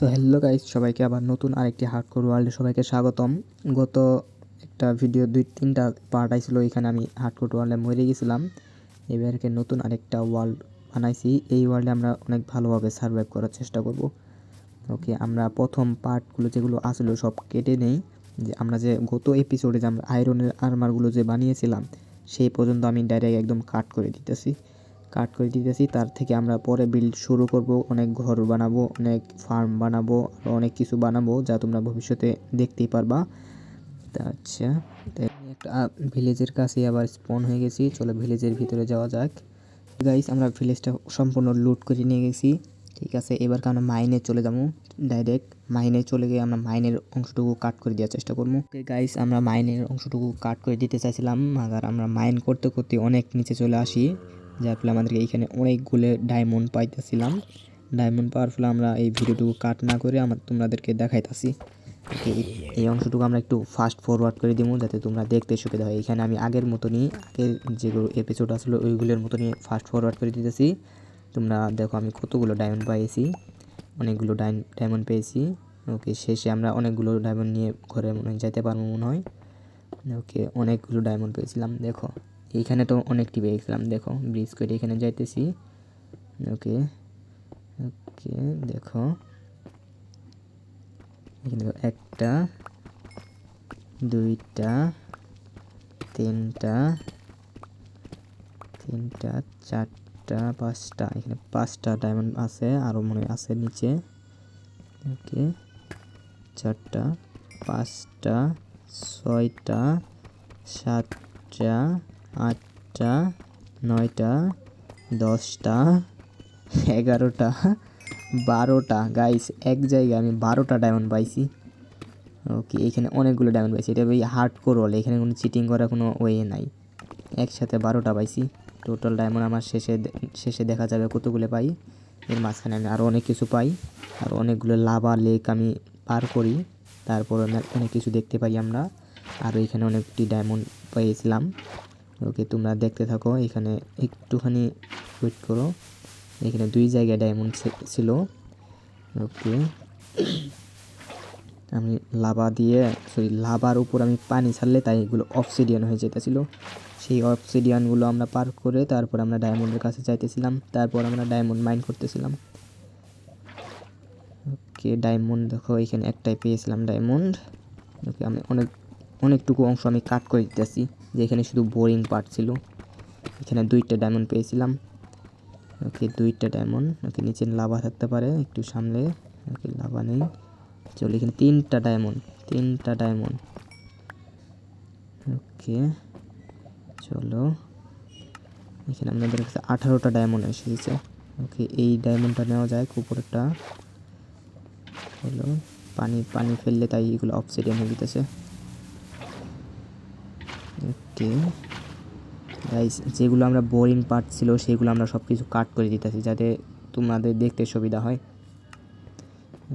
So hello guys, সবাইকে আবার নতুন আরেকটি হার্ডকোর ওয়ার্ল্ডে সবাইকে স্বাগতম। গত একটা ভিডিও 2-3টা পার্ট আইছিল, এখানে আমি হার্ডকোর ওয়ার্ল্ডে মরে গেছিলাম। এবারকে নতুন আরেকটা ওয়ার্ল্ড বানাইছি। এই ওয়ার্ল্ডে আমরা অনেক ভালোভাবে সার্ভাইভ করার চেষ্টা করব। ওকে, আমরা প্রথম পার্টগুলো যেগুলো আসলো সব কেটে নেই। যে আমরা যে গত এপিসোডে যে আমরা আয়রনের আর্মারগুলো যে বানিয়েছিলাম সেই পর্যন্ত আমি ডাইরেক্ট একদম কাট করে দিতেছি। তার থেকে আমরা পরে বিল্ড শুরু করব। অনেক ঘর বানাবো, অনেক ফার্ম বানাবো, আর অনেক কিছু বানাবো যা তোমরা ভবিষ্যতে দেখতেই পারবা। আচ্ছা, একটা ভিলেজের কাছে আবার স্পন হয়ে গেছি। চলো ভিলেজের ভিতরে যাওয়া যাক। গাইস, আমরা ভিলেজটা সম্পূর্ণ লুট করে নিয়ে গেছি। ঠিক আছে, এবার আমরা মাইনে চলে যাবো। ডাইরেক্ট মাইনে চলে গিয়ে আমরা মাইনের অংশটুকু কাট করে দেওয়ার চেষ্টা করবো। গাইস, আমরা মাইনের অংশটুকু কাট করে দিতে চাইছিলাম, আর আমরা মাইন করতে করতে অনেক নিচে চলে আসি, যার ফলে আমাদেরকে এইখানে অনেকগুলো ডায়মন্ড পাইতেছিলাম। ডায়মন্ড পাওয়ার ফলে আমরা এই ভিডিওটুকু কাট না করে তোমাদেরকে দেখাইতেছি। এই অংশটুকু আমরা একটু ফাস্ট ফরওয়ার্ড করে দিব যাতে তোমরা দেখতে সুবিধা হয়। এখানে আমি আগের মতনই, আগের যেগুলো এপিসোড আসলো ওইগুলোর মতনই ফাস্ট ফরওয়ার্ড করে দিতেছি। তোমরা দেখো আমি কতগুলো ডায়মন্ড পাইছি, অনেকগুলো ডায়মন্ড পেয়েছি। ওকে, শেষে আমরা অনেকগুলো ডায়মন্ড নিয়ে ঘরে মনে যাইতে পারবো মনে হয়। ওকে, অনেকগুলো ডায়মন্ড পেয়েছিলাম। দেখো এইখানে তো অনেকটি পেয়েছিলাম। দেখো ব্রিজ করে এখানে যাইতেছি। ওকে ওকে, দেখো এখানে একটা, দুইটা, তিনটা, চারটা, পাঁচটা। এখানে 5টা ডায়মন্ড আছে, আরও মনে আছে নিচে। ওকে, 4টা, 5টা, 6টা, 7টা, 8টা, 9টা, 10টা, 11টা, 12টা। গাইস, এক জায়গায় আমি 12টা ডায়মন্ড পাইছি। ওকে, এখানে অনেকগুলো ডায়মন্ড পাইছি। এটা ওই হার্ডকোর ওয়ার্ল্ড, এখানে কোনো চিটিং করার কোনো ওয়ে নাই। একসাথে 12টা পাইছি। টোটাল ডায়মন্ড আমার শেষে দেখা যাবে কতগুলো পাই। এর মাঝখানে আমি আরও অনেক কিছু পাই, আর অনেকগুলো লাভা লেক আমি পার করি, তারপর অনেক কিছু দেখতে পাই আমরা। আর এখানে অনেকটি ডায়মন্ড পেয়েছিলাম। ওকে, তোমরা দেখতে থাকো, এখানে একটুখানি ওয়েট করো। এখানে 2 জায়গায় ডায়মন্ড ছিল। ওকে, আমি লাভার উপর আমি পানি ছাড়লে তাই এগুলো অবসিডিয়ান হয়ে যেতেছিল। সেই অবসিডিয়ানগুলো আমরা পার করে তারপর আমরা ডায়মন্ডের কাছে যাইতেছিলাম, তারপর আমরা ডায়মন্ড মাইন করতেছিলাম। ওকে, ডায়মন্ড দেখো এখানে একটাই পেয়েছিলাম ডায়মন্ড। ওকে, আমি অনেকটুকু অংশ আমি কাট করে দিতেছি, যে এখানে শুধু বোরিং পার্ট ছিল। এখানে 2টা ডায়মন্ড পেয়েছিলাম। ওকে, 2টা ডায়মন্ড। ওকে, নিচে লাভা থাকতে পারে, একটু সামলে। ওকে, লাভা নেই। চলো, এখানে 3টা ডায়মন্ড। ওকে, চলো, এখানে আমাদের কাছে 18টা ডায়মন্ড এসেছে। ওকে, এই ডায়মন্ডটা নেওয়া যায়, উপরেরটা হলো পানি ফেললে তাই এগুলো অবসিডিয়ান হয়ে যেতেছে। ওকে গাইস, যেগুলো আমরা বোরিং পার্ট ছিল সেগুলো আমরা সব কিছু কাট করে দিতেছি যাতে তোমাদের দেখতে সুবিধা হয়।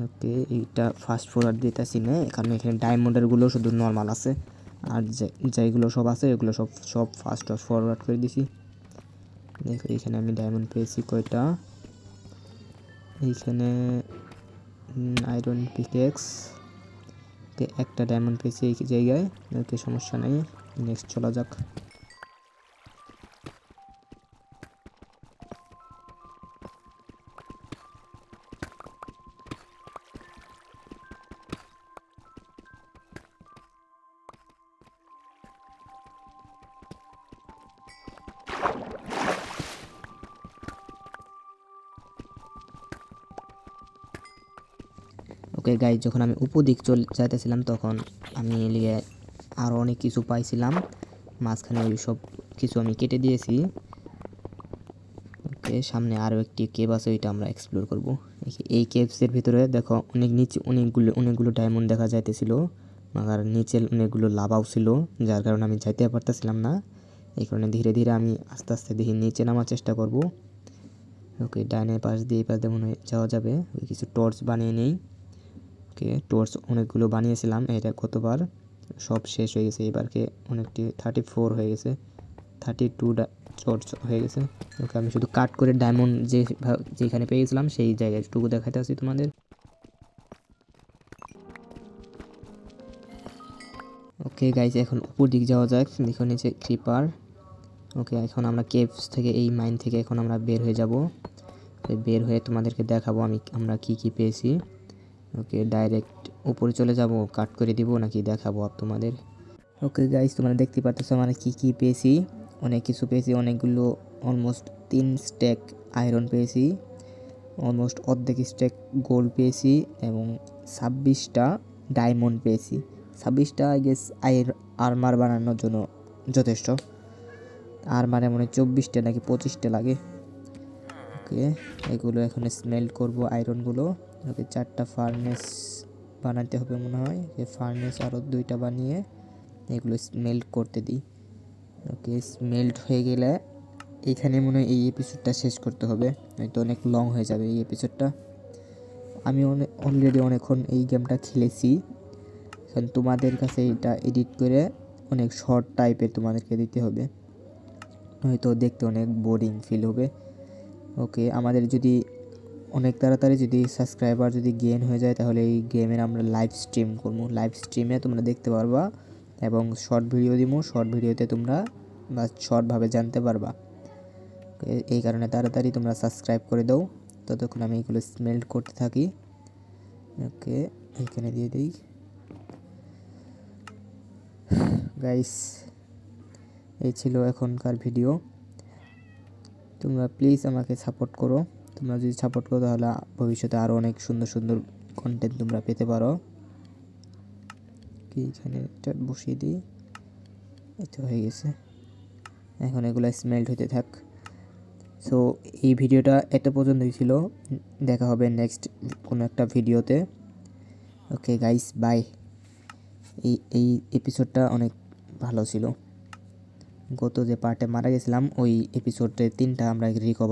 ওকে, এইটা ফাস্ট ফরওয়ার্ড দিতেছি না, কারণ এখানে ডায়মন্ডেরগুলো শুধু নর্মাল আছে, আর যেগুলো সব আছে এগুলো সব ফাস্ট ফরওয়ার্ড করে দিছি। দেখো এখানে আমি ডায়মন্ড পেয়েছি কয়টা। এইখানে আয়রন পিকেক্স। ওকে, একটা ডায়মন্ড পেয়েছি এই জায়গায়। ওকে, সমস্যা নেই, নেক্সট চলা যাক। ওকে গাইজ, যখন আমি উপদিক যাইতেছিলাম তখন আমি লিগে আরও অনেক কিছু পাইছিলাম। মাঝখানে ওই সব কিছু আমি কেটে দিয়েছি। ওকে, সামনে আরও একটি কেভ আছে, ওইটা আমরা এক্সপ্লোর করব। এই কেভসের ভিতরে দেখো অনেক নিচে অনেকগুলো ডায়মন্ড দেখা যাইতেছিল, আর নিচে অনেকগুলো লাভাও ছিল, যার কারণে আমি যাইতে পারতেছিলাম না। এই কারণে ধীরে ধীরে আমি আস্তে আস্তে দেখি নিচে নামার চেষ্টা করব। ওকে, ডাইনের পাশ দিয়ে এই পাশ দিয়ে মনে যাওয়া যাবে। ওই কিছু টর্চ বানিয়ে নেই। ওকে, টর্চ অনেকগুলো বানিয়েছিলাম, এটা কতবার সব শেষ হয়ে গেছে। এবারকে অনেকটি 34 হয়ে গেছে, 32 টর্চ হয়ে গেছে। ওকে, আমি শুধু কাট করে ডায়মন্ড যেখানে পেয়ে গেছিলাম সেই জায়গাটুকু দেখাইতে আসি তোমাদের। ওকে গাইস, এখন উপর দিক যাওয়া যাক। দেখো নিচে ক্রিপার। ওকে, এখন আমরা কেভস থেকে, এই মাইন থেকে এখন আমরা বের হয়ে যাব। বের হয়ে তোমাদেরকে দেখাবো আমরা কি পেয়েছি। ওকে, ডাইরেক্ট উপরে চলে যাব, কাট করে দিব নাকি দেখাবো তোমাদের। ওকে গাইস, তোমরা দেখতে পাচ্ছ আমরা কি পেয়েছি। অনেক কিছু পেয়েছি, অনেকগুলো, অলমোস্ট 3 স্ট্যাক আয়রন পেয়েছি, অলমোস্ট অর্ধেক স্ট্যাক গোল্ড পেয়েছি এবং 26টা ডায়মন্ড পেয়েছি। 26টা আই গেস আর্মার বানানোর জন্য যথেষ্ট। আর্মারে মনে 24টা নাকি 25টা লাগে। ওকে, এগুলো এখন স্মেল্ট করব আয়রনগুলো। ওকে, 4টা ফার্নেস বানাতে হবে মনে হয়। এই ফার্নেস আরও 2টা বানিয়ে এগুলো স্মেল্ট করতে দিই। ওকে, স্মেল্ট হয়ে গেলে এখানে মনে হয় এই এপিসোডটা শেষ করতে হবে, নয়তো অনেক লং হয়ে যাবে এই এপিসোডটা। আমি অলরেডি অনেকক্ষণ এই গেমটা খেলেছি। এখন তোমাদের কাছে এটা এডিট করে অনেক শর্ট টাইপের তোমাদেরকে দিতে হবে, হয়তো দেখতে অনেক বোরিং ফিল হবে। ওকে, আমাদের যদি অনেক তাড়াতাড়ি যদি সাবস্ক্রাইবার যদি গেইন হয়ে যায় তাহলে এই গেমের আমরা লাইভ স্ট্রিম করবো। লাইভ স্ট্রিমে তোমরা দেখতে পারবা এবং শর্ট ভিডিও দিব। শর্ট ভিডিওতে তোমরা বা শর্টভাবে জানতে পারবা। এই কারণে তাড়াতাড়ি তোমরা সাবস্ক্রাইব করে দাও। ততক্ষণ আমি এগুলো স্মেল্ট করতে থাকি। ওকে, এখানে দিয়ে দিই। গাইস, এই ছিল এখনকার ভিডিও। তোমরা প্লিজ আমাকে সাপোর্ট করো। তোমরা যদি সাপোর্ট করো তাহলে ভবিষ্যতে আরও অনেক সুন্দর সুন্দর কন্টেন্ট তোমরা পেতে পারো। কি এখানে এটা বসিয়ে দিই, এটা হয়ে গেছে। এখন এগুলো স্মেল্ট হতে থাক। সো এই ভিডিওটা এত পর্যন্তই ছিল। দেখা হবে নেক্সট কোনো একটা ভিডিওতে। Okay guys, bye. এই এপিসোডটা অনেক ভালো ছিল। গত যে পার্টে মারা গেছিলাম ওই এপিসোডে 3টা আমরা রিকভার